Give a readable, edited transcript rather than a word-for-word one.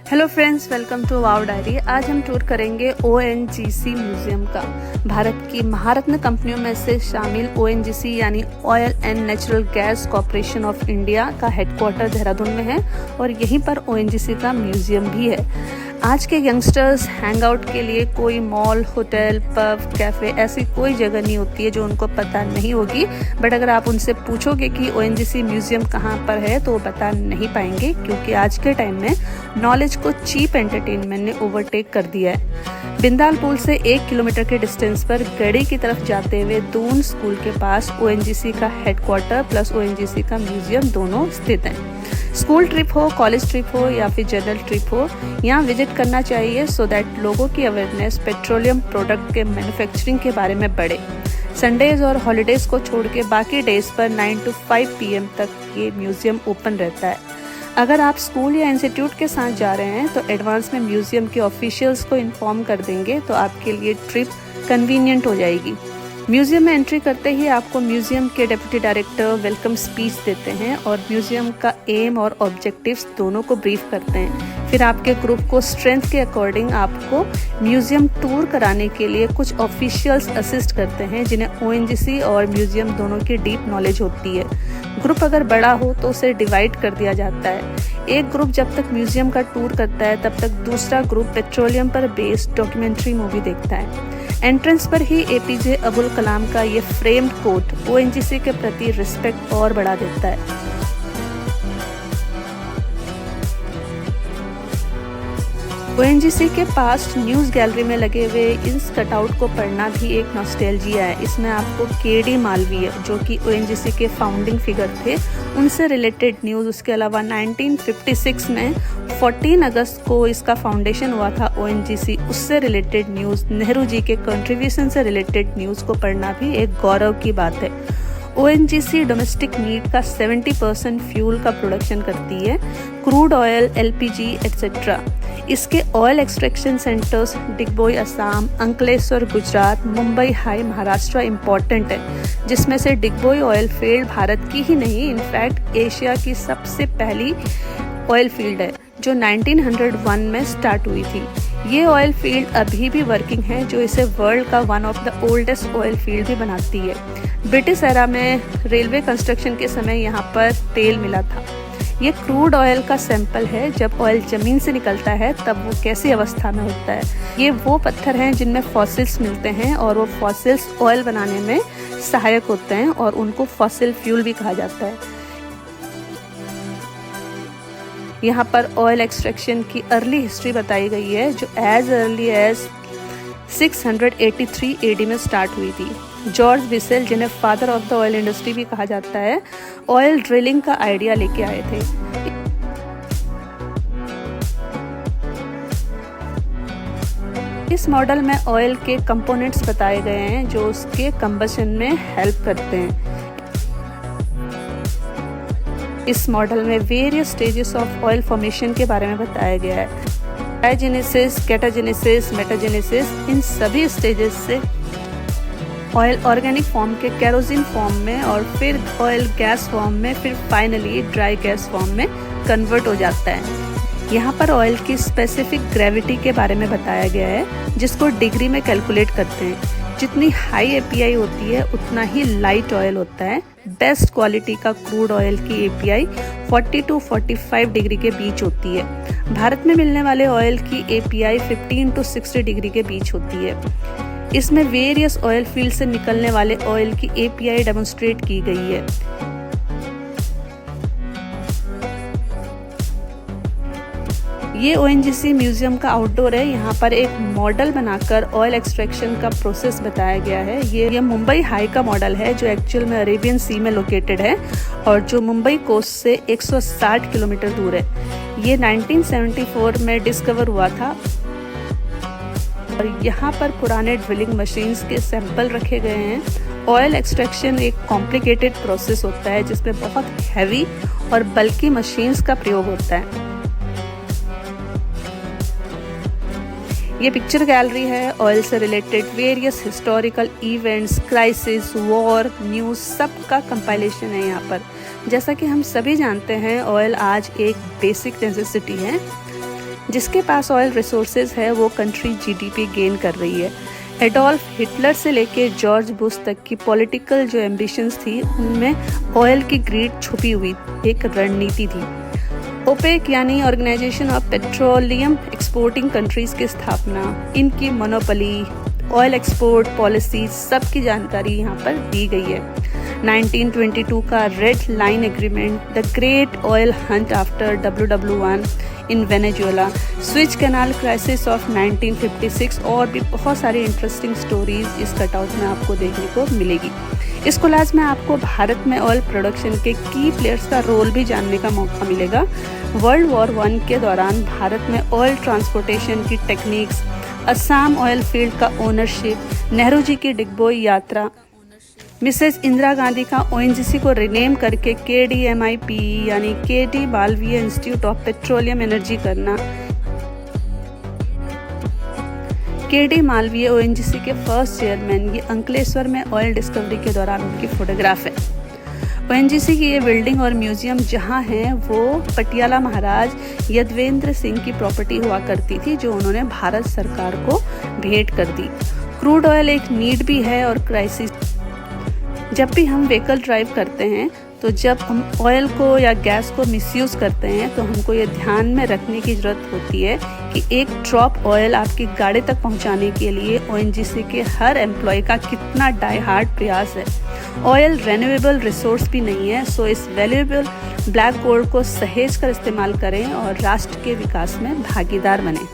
Hello friends, welcome to wow diary. आज हम tour करेंगे ओएनजीसी म्यूजियम का। भारत की महारत्न कंपनियों में से शामिल ओएनजीसी यानी oil and natural gas corporation of India का हेडक्वार्टर देहरादून में है और यहीं पर ओएनजीसी का म्यूजियम भी है। आज के यंगस्टर्स हैंग आउट के लिए कोई मॉल, होटल, पब, कैफ़े ऐसी कोई जगह नहीं होती है जो उनको पता नहीं होगी। बट अगर आप उनसे पूछोगे कि ओएनजीसी म्यूजियम कहाँ पर है तो वो बता नहीं पाएंगे, क्योंकि आज के टाइम में नॉलेज को चीप एंटरटेनमेंट ने ओवरटेक कर दिया है। बिंदाल पुल से 1 किलोमीटर के डिस्टेंस पर गढ़ी की तरफ जाते हुए दून स्कूल के पास ओएनजीसी का हेडक्वार्टर प्लस ओएनजीसी का म्यूजियम दोनों स्थित हैं। स्कूल ट्रिप हो, कॉलेज ट्रिप हो या फिर जनरल ट्रिप हो, यहाँ विजिट करना चाहिए सो दैट लोगों की अवेयरनेस पेट्रोलियम प्रोडक्ट के मैन्युफैक्चरिंग के बारे में बढ़े। संडेज और हॉलीडेज को छोड़ के बाकी डेज पर 9 to 5 PM तक ये म्यूजियम ओपन रहता है। अगर आप स्कूल या इंस्टीट्यूट के साथ जा रहे हैं तो एडवांस में म्यूजियम के ऑफिशियल्स को इन्फॉर्म कर देंगे तो आपके लिए ट्रिप कन्वीनियंट हो जाएगी। म्यूजियम में एंट्री करते ही आपको म्यूजियम के डिप्टी डायरेक्टर वेलकम स्पीच देते हैं और म्यूजियम का एम और ऑब्जेक्टिव्स दोनों को ब्रीफ करते हैं। फिर आपके ग्रुप को स्ट्रेंथ के अकॉर्डिंग आपको म्यूजियम टूर कराने के लिए कुछ ऑफिशियल्स असिस्ट करते हैं, जिन्हें ओएनजीसी और म्यूजियम दोनों की डीप नॉलेज होती है। ग्रुप अगर बड़ा हो तो उसे डिवाइड कर दिया जाता है। एक ग्रुप जब तक म्यूजियम का टूर करता है तब तक दूसरा ग्रुप पेट्रोलियम पर बेस्ड डॉक्यूमेंट्री मूवी देखता है। एंट्रेंस पर ही एपीजे अब्दुल कलाम का ये फ्रेम्ड कोट ओएनजीसी के प्रति रिस्पेक्ट और बढ़ा देता है। ओएनजीसी के पास न्यूज़ गैलरी में लगे हुए इस कटआउट को पढ़ना भी एक नॉस्टैल्जिया है। इसमें आपको केडी मालवीय, जो कि ओएनजीसी के फाउंडिंग फिगर थे, उनसे रिलेटेड न्यूज़, उसके अलावा 1956 में 14 अगस्त को इसका फाउंडेशन हुआ था ओएनजीसी, उससे रिलेटेड न्यूज़, नेहरू जी के कंट्रीब्यूशन से रिलेटेड न्यूज़ को पढ़ना भी एक गौरव की बात है। ओएनजीसी डोमेस्टिक नीड का 70% फ्यूल का प्रोडक्शन करती है, क्रूड ऑयल, एलपीजी एक्सेट्रा। इसके oil extraction centres Digboi Assam, Ankleshwar Gujarat, Mumbai high Maharashtra important है, जिसमें से डिगबोई ऑयल फील्ड भारत की ही नहीं, इनफैक्ट एशिया की सबसे पहली ऑयल फील्ड है जो 1901 में स्टार्ट हुई थी। ये ऑयल फील्ड अभी भी वर्किंग है, जो इसे वर्ल्ड का one of the oldest oil field भी बनाती है। ब्रिटिश एरा में रेलवे कंस्ट्रक्शन के समय यहाँ पर तेल मिला था। ये क्रूड ऑयल का सैंपल है। जब ऑयल ज़मीन से निकलता है तब वो कैसी अवस्था में होता है। ये वो पत्थर हैं जिनमें फॉसिल्स मिलते हैं और वो फॉसिल्स ऑयल बनाने में सहायक होते हैं और उनको फॉसिल फ्यूल भी कहा जाता है। यहाँ पर ऑयल एक्सट्रैक्शन की अर्ली हिस्ट्री बताई गई है, जो एज अर्ली एज 683 AD में स्टार्ट हुई थी। जॉर्ज विसेल, जिन्हें father of the oil industry भी कहा जाता है, ऑयल ड्रिलिंग का आइडिया लेके आए थे। इस मॉडल में ऑयल के कंपोनेंट्स बताए गए हैं जो उसके कंबशन में हेल्प करते हैं। इस मॉडल में various stages of oil formation के बारे में बताया गया है। डायजेनेसिस, कैटाजेनेसिस, मेटाजेनेसिस, इन सभी स्टेजेस से ऑयल ऑर्गेनिक फॉर्म के केरोसिन फॉर्म में और फिर ऑयल गैस फॉर्म में, फिर फाइनली ड्राई गैस फॉर्म में कन्वर्ट हो जाता है। यहाँ पर ऑयल की स्पेसिफिक ग्रेविटी के बारे में बताया गया है, जिसको डिग्री में कैलकुलेट करते हैं। जितनी हाई एपीआई होती है उतना ही लाइट ऑयल होता है। बेस्ट क्वालिटी का क्रूड ऑयल की एपीआई 40 to 45 डिग्री के बीच होती है। भारत में मिलने वाले ऑयल की एपीआई 15 to 60 डिग्री के बीच होती है। इसमें वेरियस ऑयल फील्ड से निकलने वाले ऑयल की एपीआई डेमोन्स्ट्रेट की गई है। ये ओएनजीसी म्यूजियम का आउटडोर है। यहाँ पर एक मॉडल बनाकर ऑयल एक्सट्रैक्शन का प्रोसेस बताया गया है। ये मुंबई हाई का मॉडल है, जो एक्चुअल में अरेबियन सी में लोकेटेड है और जो मुंबई कोस्ट से 160 किलोमीटर दूर है। ये 1974 में डिस्कवर हुआ था और यहाँ पर पुराने ड्रिलिंग मशीन्स के सैंपल रखे गए हैं। ऑयल एक्सट्रैक्शन एक कॉम्प्लिकेटेड प्रोसेस होता है जिसमें बहुत हैवी और बल्कि मशीन्स का प्रयोग होता है। ये पिक्चर गैलरी है। ऑयल से related various historical events, crisis, war, news, सब का कंपाइलेशन है यहाँ पर। जैसा कि हम सभी जानते हैं, ऑयल आज एक बेसिक नेसेसिटी है। जिसके पास ऑयल रिसोर्सेज है वो कंट्री जीडीपी गेन कर रही है। एडोल्फ हिटलर से लेके जॉर्ज बुश तक की पॉलिटिकल जो एम्बिशंस थी उनमें ऑयल की ग्रीड छुपी हुई एक रणनीति थी। ओपेक यानी organisation of petroleum exporting countries की स्थापना, इनकी मोनोपोली, ऑयल एक्सपोर्ट पॉलिसी सबकी जानकारी यहाँ पर दी गई है। 1922 का red line agreement, the great oil Hunt after WW1 in Venezuela, switch canal crisis of 1956 और भी बहुत सारी इंटरेस्टिंग स्टोरीज इस कटआउट में आपको देखने को मिलेगी। इस कोलाज में आपको भारत में ऑयल प्रोडक्शन के की प्लेयर्स का रोल भी जानने का मौका मिलेगा। वर्ल्ड वॉर 1 के दौरान भारत में ऑयल ट्रांसपोर्टेशन की टेक्निक्स, असम ऑयल फील्ड का ओनरशिप, नेहरू जी की डिगबोई यात्रा, मिसेज इंदिरा गांधी का ONGC को रिनेम करके KDMIPE यानी KD Malviya institute of petroleum energy करना, KD मालवीय ONGC के फर्स्ट चेयरमैन, ये अंकलेश्वर में ऑयल डिस्कवरी के दौरान उनकी फोटोग्राफ है। ONGC की ये बिल्डिंग और म्यूजियम जहाँ है वो पटियाला महाराज यदवेंद्र सिंह की प्रॉपर्टी हुआ करती थी, जो उन्होंने भारत सरकार को भेंट कर दी। क्रूड ऑयल एक नीड भी है और क्राइसिस। जब भी हम व्हीकल ड्राइव करते हैं तो जब हम ऑयल को या गैस को मिसयूज़ करते हैं तो हमको ये ध्यान में रखने की ज़रूरत होती है कि एक ड्रॉप ऑयल आपकी गाड़ी तक पहुंचाने के लिए ONGC के हर एम्प्लॉय का कितना डाई हार्ड प्रयास है। ऑयल रेन्यूएबल रिसोर्स भी नहीं है, सो इस वैल्यूएबल ब्लैक गोल्ड को सहेज कर इस्तेमाल करें और राष्ट्र के विकास में भागीदार बने।